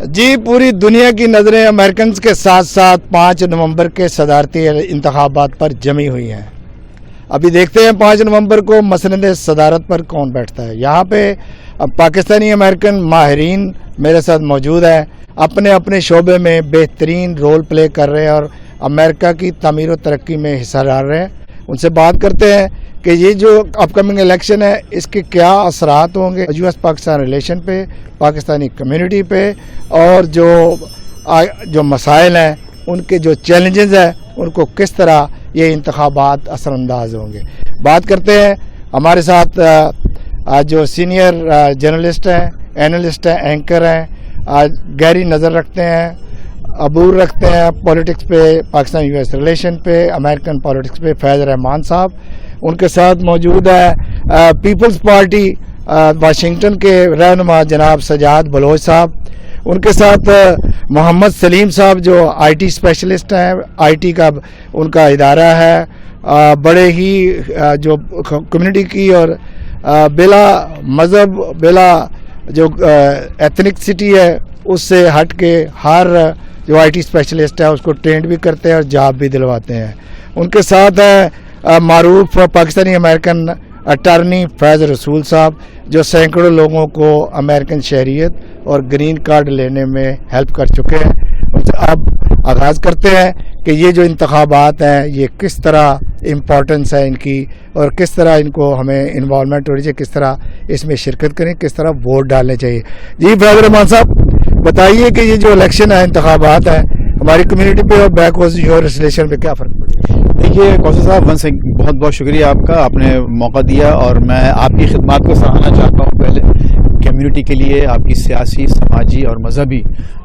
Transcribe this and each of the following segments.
جی پوری دنیا کی نظریں امریکنز کے ساتھ ساتھ 5 نومبر کے صدارتی انتخابات پر جمی ہوئی ہیں. ابھی دیکھتے ہیں 5 نومبر کو مسند صدارت پر کون بیٹھتا ہے. یہاں پہ پاکستانی امریکن ماہرین میرے ساتھ موجود ہیں، اپنے اپنے شعبے میں بہترین رول پلے کر رہے ہیں اور امریکہ کی تعمیر و ترقی میں حصہ ڈال رہے ہیں. ان سے بات کرتے ہیں کہ یہ جو اپ کمنگ الیکشن ہے اس کے کیا اثرات ہوں گے یو ایس پاکستان ریلیشن پہ، پاکستانی کمیونٹی پہ، اور جو مسائل ہیں ان کے جو چیلنجز ہیں ان کو کس طرح یہ انتخابات اثر انداز ہوں گے. بات کرتے ہیں ہمارے ساتھ جو سینئر جرنلسٹ ہیں، اینالسٹ ہیں، اینکر ہیں، گہری نظر رکھتے ہیں، عبور رکھتے ہیں پولیٹکس پہ، پاکستان یو ایس ریلیشن پہ، امریکن پولیٹکس پہ، فیض رحمان صاحب. ان کے ساتھ موجود ہے پیپلز پارٹی واشنگٹن کے رہنما جناب سجاد بلوچ صاحب. ان کے ساتھ محمد سلیم صاحب جو آئی ٹی اسپیشلسٹ ہیں، آئی ٹی کا ان کا ادارہ ہے، بڑے ہی جو کمیونٹی کی اور بلا مذہب، بلا جو ایتھنکسٹی ہے اس سے ہٹ کے ہر جو آئی ٹی اسپیشلسٹ ہے اس کو ٹرینڈ بھی کرتے ہیں اور جاب بھی دلواتے ہیں. ان کے ساتھ معروف پاکستانی امریکن اٹارنی فیض رسول صاحب جو سینکڑوں لوگوں کو امریکن شہریت اور گرین کارڈ لینے میں ہیلپ کر چکے ہیں. ان سے اب آغاز کرتے ہیں کہ یہ جو انتخابات ہیں یہ کس طرح امپورٹنس ہے ان کی، اور کس طرح ان کو ہمیں انوالومنٹ ہونی چاہیے، کس طرح اس میں شرکت کریں، کس طرح ووٹ ڈالنے چاہیے. جی فیض رحمان صاحب بتائیے کہ یہ جو الیکشن ہے، انتخابات ہیں، ہماری کمیونٹی پہ اور بیک ورڈ یور ریلیشن پہ کیا فرق پڑے؟ دیکھیے کوثر صاحب، ونس بہت بہت شکریہ آپ کا، آپ نے موقع دیا اور میں آپ کی خدمات کو سراہنا چاہتا ہوں. پہلے کمیونٹی کے لیے آپ کی سیاسی، سماجی اور مذہبی،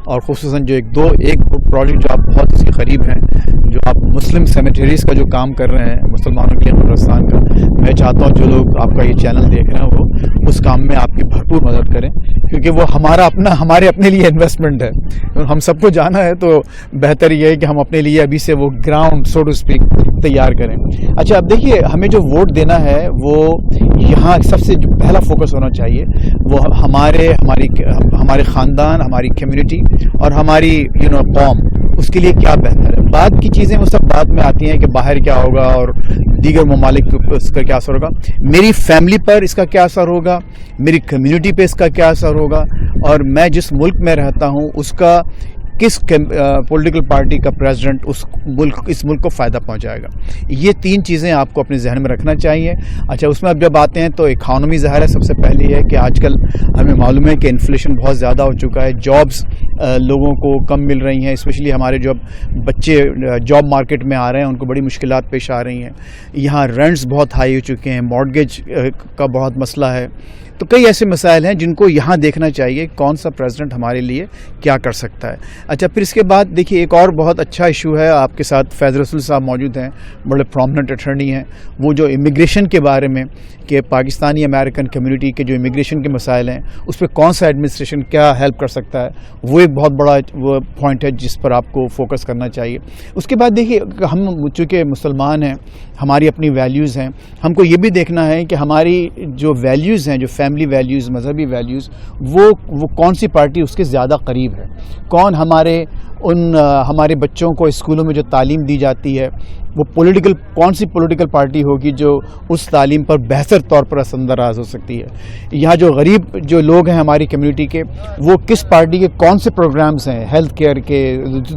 اور خصوصاً جو ایک پروجیکٹ جو آپ بہت اس کے قریب ہیں، جو آپ مسلم سیمیٹریز کا جو کام کر رہے ہیں مسلمانوں کے لیے قبرستان کا، میں چاہتا ہوں جو لوگ آپ کا یہ چینل دیکھ رہے ہیں وہ اس کام میں آپ کی بھرپور مدد کریں، کیونکہ وہ ہمارے اپنے لیے انویسٹمنٹ ہے. ہم سب کو جانا ہے تو بہتر یہ ہے کہ ہم اپنے لیے ابھی سے وہ گراؤنڈ سو ٹو اسپیک تیار کریں. اچھا اب دیکھیے، ہمیں جو ووٹ دینا ہے وہ یہاں سب سے جو پہلا فوکس ہونا چاہیے وہ ہمارے خاندان، ہماری کمیونٹی اور ہماری قوم، اس کے لیے کیا بہتر ہے. بعد کی چیزیں وہ سب بعد میں آتی ہیں کہ باہر کیا ہوگا اور دیگر ممالک پر اس کا کیا اثر ہوگا، میری فیملی پر اس کا کیا اثر ہوگا، میری کمیونٹی پہ اس کا کیا اثر ہوگا، اور میں جس ملک میں رہتا ہوں اس کا کس پولیٹیکل پارٹی کا پریزیڈنٹ اس ملک کو فائدہ پہنچائے گا. یہ 3 چیزیں آپ کو اپنے ذہن میں رکھنا چاہیے. اچھا اس میں اب جب آتے ہیں تو اکانومی ظاہر ہے سب سے پہلے ہے کہ آج کل ہمیں معلوم ہے کہ انفلیشن بہت زیادہ ہو چکا ہے، جابز لوگوں کو کم مل رہی ہیں، اسپیشلی ہمارے جو بچے جاب مارکیٹ میں آ رہے ہیں ان کو بڑی مشکلات پیش آ رہی ہیں. یہاں رینٹس بہت ہائی ہو چکے ہیں، مارگیج کا بہت مسئلہ ہے. تو کئی ایسے مسائل ہیں جن کو یہاں دیکھنا چاہیے کون سا پریزیڈنٹ ہمارے لیے کیا کر سکتا ہے. اچھا پھر اس کے بعد دیکھیے ایک اور بہت اچھا ایشو ہے، آپ کے ساتھ فیض رسول صاحب موجود ہیں، بڑے پرومیننٹ اٹرنی ہیں. وہ جو امیگریشن کے بارے میں کہ پاکستانی امریکن کمیونٹی کے جو امیگریشن کے مسائل ہیں اس پہ کون سا ایڈمنسٹریشن کیا ہیلپ کر سکتا ہے، وہ ایک بہت بڑا وہ پوائنٹ ہے جس پر آپ کو فوکس کرنا چاہیے. اس کے بعد دیکھیے ہم چونکہ مسلمان ہیں، ہماری اپنی ویلیوز ہیں، ہم کو یہ بھی دیکھنا ہے کہ ہماری جو ویلیوز ہیں، جو فیملی ویلیوز، مذہبی ویلیوز، وہ کون سی پارٹی اس کے زیادہ قریب ہے، کون ہمارے بچوں کو اسکولوں میں جو تعلیم دی جاتی ہے وہ کون سی پولیٹیکل پارٹی ہوگی جو اس تعلیم پر بہتر طور پر اثر انداز ہو سکتی ہے. یہاں جو غریب جو لوگ ہیں ہماری کمیونٹی کے، وہ کس پارٹی کے کون سے پروگرامز ہیں، ہیلتھ کیئر کے،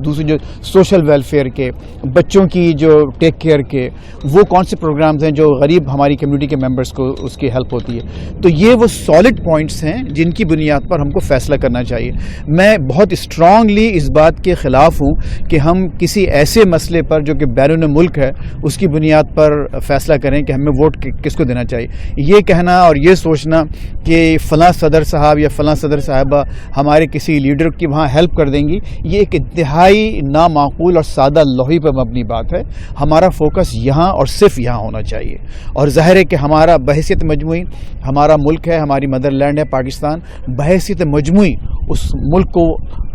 دوسرے جو سوشل ویلفیئر کے، بچوں کی جو ٹیک کیئر کے، وہ کون سے پروگرامز ہیں جو غریب ہماری کمیونٹی کے ممبرس کو اس کی ہیلپ ہوتی ہے. تو یہ وہ سالڈ پوائنٹس ہیں جن کی بنیاد پر ہم کو فیصلہ کرنا چاہیے. میں بہت اسٹرانگلی اس بات کے خلاف ہوں کہ ہم کسی ایسے مسئلے پر جو کہ بیرون ملک ہے اس کی بنیاد پر فیصلہ کریں کہ ہمیں ووٹ کس کو دینا چاہیے. یہ کہنا اور یہ سوچنا کہ فلاں صدر صاحب یا فلاں صدر صاحبہ ہمارے کسی لیڈر کی وہاں ہیلپ کر دیں گی، یہ ایک انتہائی نامعقول اور سادہ لوحی پر مبنی بات ہے. ہمارا فوکس یہاں اور صرف یہاں ہونا چاہیے. اور ظاہر ہے کہ ہمارا بحیثیت مجموعی ہمارا ملک ہے، ہماری مدر لینڈ ہے پاکستان، بحیثیت مجموعی اس ملک کو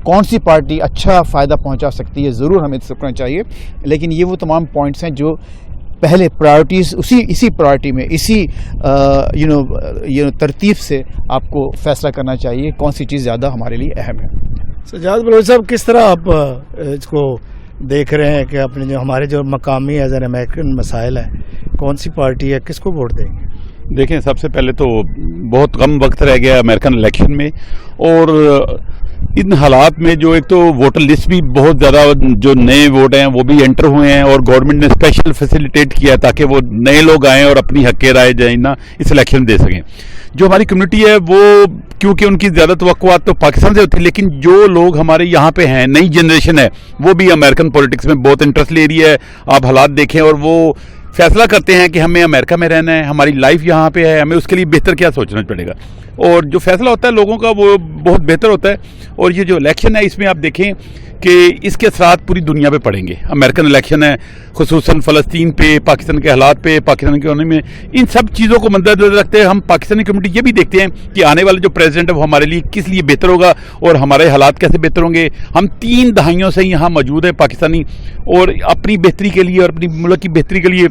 کون سی پارٹی اچھا فائدہ پہنچا سکتی ہے ضرور ہمیں سوچنا چاہیے. لیکن یہ وہ تمام پوائنٹس ہیں جو پہلے پرائرٹیز اسی پرائرٹی میں اسی ترتیب سے آپ کو فیصلہ کرنا چاہیے کون سی چیز زیادہ ہمارے لیے اہم ہے. सजाद बलोच साहब, किस तरह आप इसको देख रहे हैं कि अपने जो हमारे जो मकामी एज एन अमेरिकन मसाइल है, कौन सी पार्टी है, किसको वोट देंगे? देखें, सबसे पहले तो बहुत कम वक्त रह गया अमेरिकन इलेक्शन में, और इन हालात में जो एक तो वोटर लिस्ट भी बहुत ज़्यादा, जो नए वोट हैं वो भी एंटर हुए हैं, और गवर्नमेंट ने स्पेशल फैसिलिटेट किया ताकि वो नए लोग आएँ और अपनी हक़ राय जाए ना इस इलेक्शन दे सकें। जो हमारी कम्युनिटी है वो, क्योंकि उनकी ज़्यादा तवक्कुआत तो पाकिस्तान से होती है, लेकिन जो लोग हमारे यहाँ पे हैं, नई जनरेशन है, वो भी अमेरिकन पॉलिटिक्स में बहुत इंटरेस्ट ले रही है। आप हालात देखें और वो फैसला करते हैं कि हमें अमेरिका में रहना है, हमारी लाइफ यहाँ पे है, हमें उसके लिए बेहतर क्या सोचना पड़ेगा, और जो फैसला होता है लोगों का वो बहुत बेहतर होता है। और ये जो इलेक्शन है इसमें आप देखें कि इसके असरात पूरी दुनिया पे पड़ेंगे। अमेरिकन इलेक्शन है, खुसूसन फ़लस्तीन पे, पाकिस्तान के हालात पे, पाकिस्तान की इकोनॉमी में, इन सब चीज़ों को मद्देनज़र रखते हैं हम पाकिस्तानी कम्युनिटी ये भी देखते हैं कि आने वाले जो प्रेसिडेंट है वो हमारे लिए किस लिए बेहतर होगा और हमारे हालात कैसे बेहतर होंगे। हम 3 दहाइयों से यहाँ मौजूद हैं पाकिस्तानी, और अपनी बेहतरी के लिए और अपनी मुल्क की बेहतरी के लिए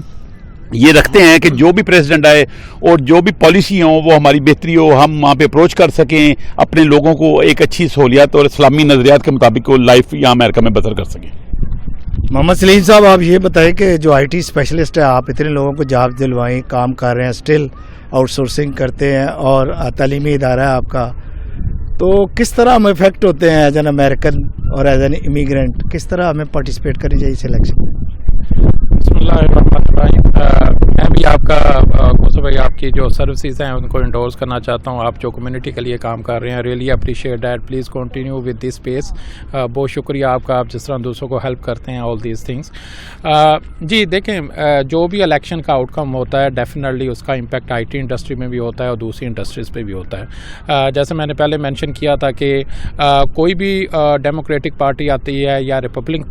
ये रखते हैं कि जो भी प्रेसिडेंट आए और जो भी पॉलिसी हो वो हमारी बेहतरी हो, हम वहाँ पे अप्रोच कर सकें, अपने लोगों को एक अच्छी सहूलियत और इस्लामी नज़रियात के मुताबिक वो लाइफ यहाँ अमेरिका में बसर कर सकें। मोहम्मद सलीम साहब, आप ये बताएं कि जो IT स्पेशलिस्ट है, आप इतने लोगों को जॉब दिलवाएं, काम कर रहे हैं, स्टिल आउटसोर्सिंग करते हैं, और तालीमी इदारा है आपका, तो किस तरह हम इफेक्ट होते हैं एज एन अमेरिकन और एज एन इमिग्रेंट? किस तरह हमें पार्टिसिपेट करनी चाहिए इस इलेक्शन में? मैं भी आपका कौसर भाई, आपकी जो सर्विसेज हैं उनको इंडोर्स करना चाहता हूँ। आप जो कम्युनिटी के लिए काम कर रहे हैं, really appreciate that. Please continue with this space. बहुत शुक्रिया आपका, आप जिस तरह दूसरों को हेल्प करते हैं, ऑल दीज थिंग्स। जी देखें, जो भी इलेक्शन का आउटकम होता है डेफिनेटली उसका इम्पैक्ट IT इंडस्ट्री में भी होता है और दूसरी इंडस्ट्रीज़ पे भी होता है। जैसे मैंने पहले मेंशन किया था कि कोई भी डेमोक्रेटिक पार्टी आती है या रिपब्लिक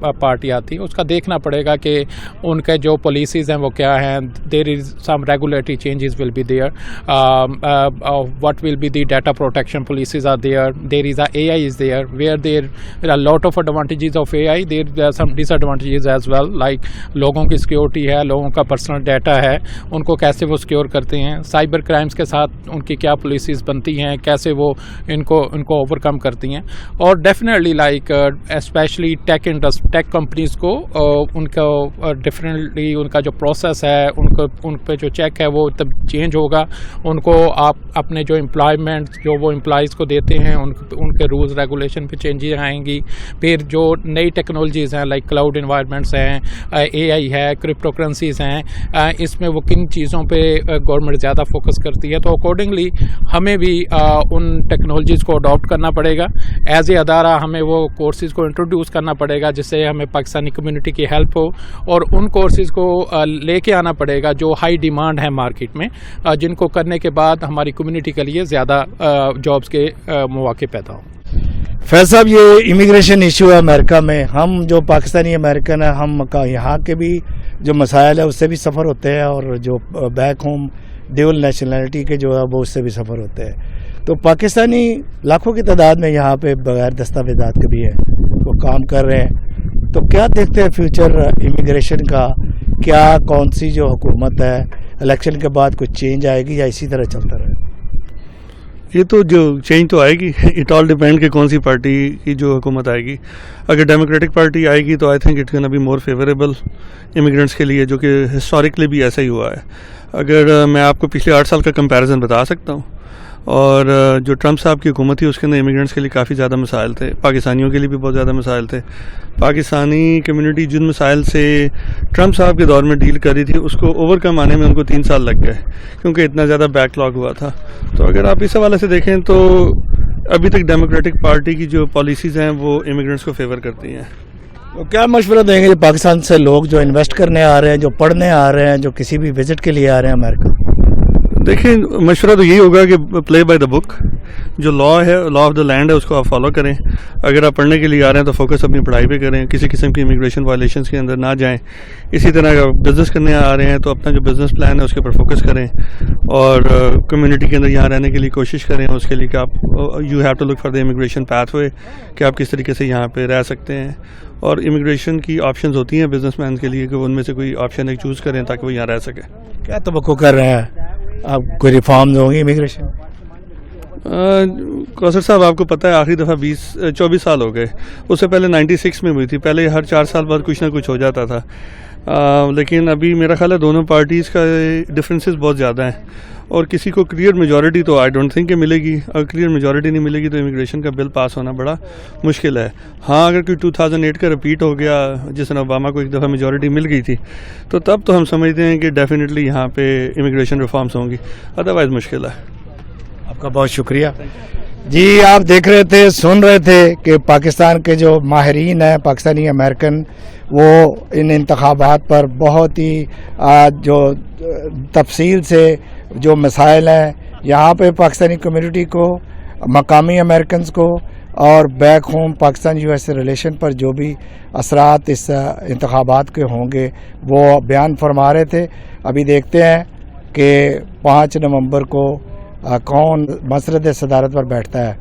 पार्टी आती है, उसका देखना पड़ेगा कि उनके जो पॉलिसीज़ हैं वो क्या हैं। There is some regulatory changes will be there, what will be the data protection policies or there is AI is there, where there are lot of advantages of AI, there are some disadvantages as well, like लोगों की security है, लोगों का personal data है, उनको कैसे वो secure करते हैं, साइबर क्राइम्स के साथ उनकी क्या पॉलिसीज़ बनती हैं, कैसे वो इनको ओवरकम करती हैं। और definitely like specially tech companies को उनको डिफरेंटली उनका जो प्रोसेस है, उन पे जो चेक है वो तब चेंज होगा। उनको आप अपने जो एम्प्लॉयमेंट जो वो एम्प्लॉइज़ को देते हैं उनके रूल्स रेगुलेशन पे चेंजेस आएंगी। फिर जो नई टेक्नोलॉजीज़ हैं लाइक क्लाउड इन्वायरमेंट्स हैं, AI है, क्रिप्टो करेंसीज़ हैं, इसमें वो किन चीज़ों पे गवर्नमेंट ज़्यादा फोकस करती है, तो अकॉर्डिंगली हमें भी उन टेक्नोलॉजीज़ को अडॉप्ट करना पड़ेगा। एज ए अदारा हमें वो कोर्सेज़ को इंट्रोड्यूस करना पड़ेगा जिससे हमें पाकिस्तानी कम्युनिटी की हेल्प हो, और उन कोर्सेज़ को लेके आना पड़ेगा जो हाई डिमांड है मार्केट में, जिनको करने के बाद हमारी कम्युनिटी के लिए ज़्यादा जॉब्स के मौके पैदा हों। फैज़ साहब, ये इमिग्रेशन इशू है अमेरिका में, हम जो पाकिस्तानी अमेरिकन है, हम यहाँ के भी जो मसाइल है उससे भी सफ़र होते हैं, और जो बैक होम ड्यूल नेशनलिटी के जो है वो उससे भी सफ़र होते हैं। तो पाकिस्तानी लाखों की तादाद में यहाँ पे बगैर दस्तावेज़ात के भी है, वो काम कर रहे हैं। तो क्या देखते हैं फ्यूचर इमिग्रेशन का? क्या कौन सी जो हुकूमत है, इलेक्शन के बाद कुछ चेंज आएगी या इसी तरह चलता रहे? ये तो जो चेंज तो आएगी, इट ऑल डिपेंड कि कौन सी पार्टी की जो हुकूमत आएगी। अगर डेमोक्रेटिक पार्टी आएगी तो I think it's gonna be more favourable immigrants के लिए, जो कि हिस्टोरिकली भी ऐसा ही हुआ है। अगर मैं आपको पिछले 8 साल का कंपैरिजन बता सकता हूँ, और जो ट्रंप साहब की हुकूमत थी उसके अंदर इमिग्रेंट्स के लिए काफ़ी ज़्यादा मसाइल थे, पाकिस्तानियों के लिए भी बहुत ज़्यादा मसाइल थे। पाकिस्तानी कम्युनिटी जिन मसाइल से ट्रंप साहब के दौर में डील कर रही थी उसको ओवरकम आने में उनको 3 साल लग गए, क्योंकि इतना ज़्यादा बैकलॉग हुआ था। तो अगर आप इस हवाले से देखें तो अभी तक डेमोक्रेटिक पार्टी की जो पॉलिसीज़ हैं वो इमिग्रेंट्स को फेवर करती हैं। तो क्या मशवरा देंगे जो पाकिस्तान से लोग जो इन्वेस्ट करने आ रहे हैं, जो पढ़ने आ रहे हैं, जो किसी भी विजिट के लिए आ रहे हैं अमेरिका? देखिए, मशवरा तो यही होगा कि प्ले बाय द बुक, जो लॉ है, लॉ ऑफ द लैंड है, उसको आप फॉलो करें। अगर आप पढ़ने के लिए आ रहे हैं तो फोकस अपनी पढ़ाई पे करें, किसी किस्म की इमिग्रेशन वायलेशंस के अंदर ना जाएं। इसी तरह अगर बिज़नेस करने आ रहे हैं तो अपना जो बिज़नेस प्लान है उसके ऊपर फोकस करें, और कम्युनिटी के अंदर यहाँ रहने के लिए कोशिश करें। उसके लिए कि आप you have to look for the immigration pathway, कि आप किस तरीके से यहाँ पे रह सकते हैं। और इमिग्रेशन की ऑप्शंस होती हैं बिजनेसमैन के लिए कि उनमें से कोई ऑप्शन एक चूज़ करें ताकि वो यहाँ रह सके। क्या तवक्को कर रहे हैं आप, कोई रिफॉर्म्स होंगी इमिग्रेशन? कौसर साहब, आपको पता है आखिरी दफ़ा 24 साल हो गए, उससे पहले 96 में हुई थी, पहले हर 4 साल बाद कुछ ना कुछ हो जाता था। लेकिन अभी मेरा ख्याल है दोनों पार्टीज़ का डिफरेंसेस बहुत ज़्यादा हैं, और किसी को क्लियर मेजॉरिटी तो आई डोंट थिंक कि मिलेगी। अगर क्लियर मेजॉरिटी नहीं मिलेगी तो इमिग्रेशन का बिल पास होना बड़ा मुश्किल है। हाँ, अगर कोई 2008 का रिपीट हो गया, जिस तरह ओबामा को एक दफ़ा मेजॉरिटी मिल गई थी, तो तब तो हम समझते हैं कि डेफिनेटली यहाँ पे इमिग्रेशन रिफॉर्म्स होंगी, अदरवाइज़ मुश्किल है। आपका बहुत शुक्रिया जी। आप देख रहे थे, सुन रहे थे कि पाकिस्तान के जो माहिरीन हैं, पाकिस्तानी अमेरिकन, वो इन इंतखाबात पर बहुत ही जो तफसील से जो मसाइल हैं यहाँ पे पाकिस्तानी कम्युनिटी को, मकामी अमेरिकन को और back home Pakistan US relation पर जो भी असरात इस इंतखाबात के होंगे वो बयान फरमा रहे थे। अभी देखते हैं कि 5 नवंबर को कौन मसरद सदारत पर बैठता है।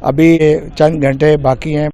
अभी चंद घंटे बाकी हैं।